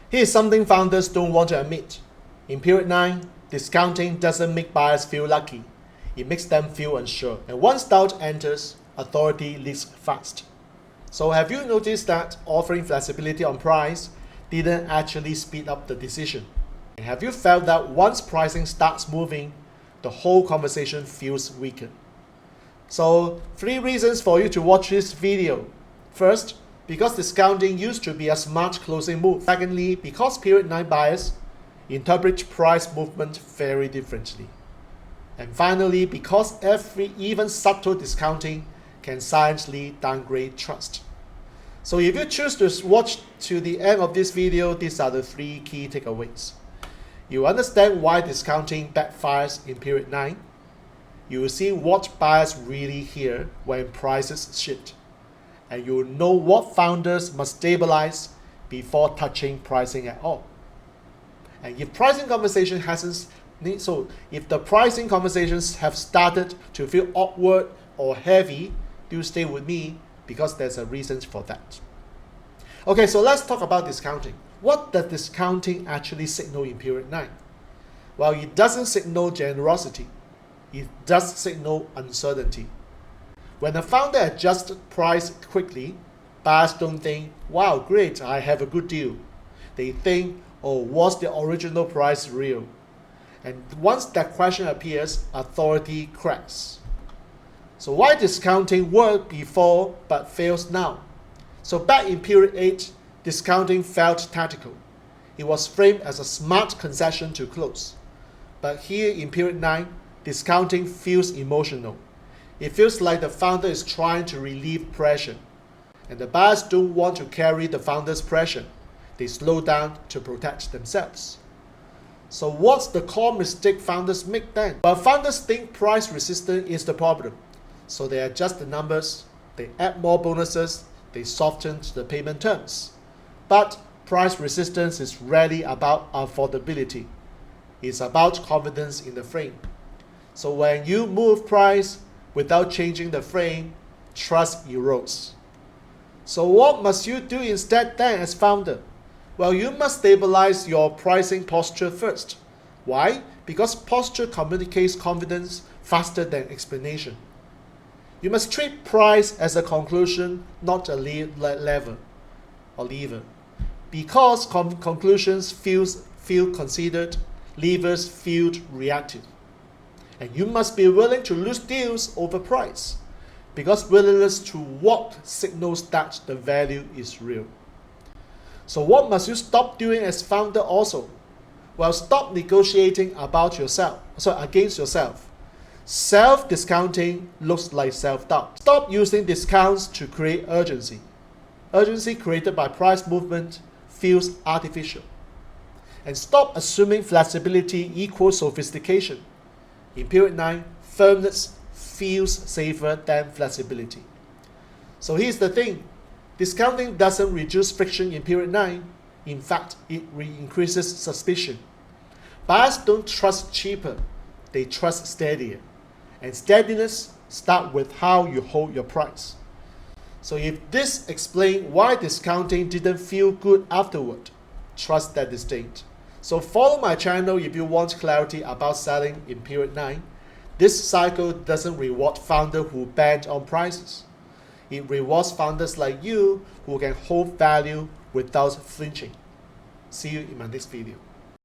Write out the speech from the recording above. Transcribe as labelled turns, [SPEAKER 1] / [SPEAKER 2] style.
[SPEAKER 1] Here's something founders don't want to admit. In period 9, discounting doesn't make buyers feel lucky. It makes them feel unsure. And once doubt enters, authority leaks fast. So have you noticed that offering flexibility on price didn't actually speed up the decision? And have you felt that once pricing starts moving, the whole conversation feels weaker? So 3 reasons for you to watch this video. First, because discounting used to be a smart closing move. Secondly, because period 9 buyers interpret price movement very differently. And finally, because even subtle discounting can silently downgrade trust. So if you choose to watch to the end of this video, these are the 3 key takeaways. You understand why discounting backfires in period 9. You will see what buyers really hear when prices shift. And you will know what founders must stabilize before touching pricing at all. And if the pricing conversations have started to feel awkward or heavy, do stay with me because there's a reason for that. Okay, so let's talk about discounting. What does discounting actually signal in period 9? Well, it doesn't signal generosity. It does signal uncertainty. When a founder adjusts price quickly, buyers don't think, wow, great, I have a good deal. They think, oh, was the original price real? And once that question appears, authority cracks. So why discounting worked before but fails now? So back in period 8, discounting felt tactical. It was framed as a smart concession to close. But here in period 9, discounting feels emotional. It feels like the founder is trying to relieve pressure. And the buyers don't want to carry the founder's pressure. They slow down to protect themselves. So what's the core mistake founders make then? Well, founders think price resistance is the problem. So they adjust the numbers, they add more bonuses, they soften the payment terms. But price resistance is rarely about affordability. It's about confidence in the frame. So when you move price without changing the frame, trust erodes. So what must you do instead then as founder? Well, you must stabilize your pricing posture first. Why? Because posture communicates confidence faster than explanation. You must treat price as a conclusion, not a lever. Because conclusions feel considered, levers feel reactive. And you must be willing to lose deals over price, because willingness to walk signals that the value is real. So what must you stop doing as founder also? Well, stop negotiating against yourself. Self-discounting looks like self-doubt. Stop using discounts to create urgency. Urgency created by price movement feels artificial. And stop assuming flexibility equals sophistication. In period 9, firmness feels safer than flexibility. So here's the thing. Discounting doesn't reduce friction in period 9. In fact, it increases suspicion. Buyers don't trust cheaper, they trust steadier. And steadiness starts with how you hold your price. So if this explains why discounting didn't feel good afterward, trust that distinct. So follow my channel if you want clarity about selling in period 9. This cycle doesn't reward founders who bend on prices. It rewards founders like you who can hold value without flinching. See you in my next video.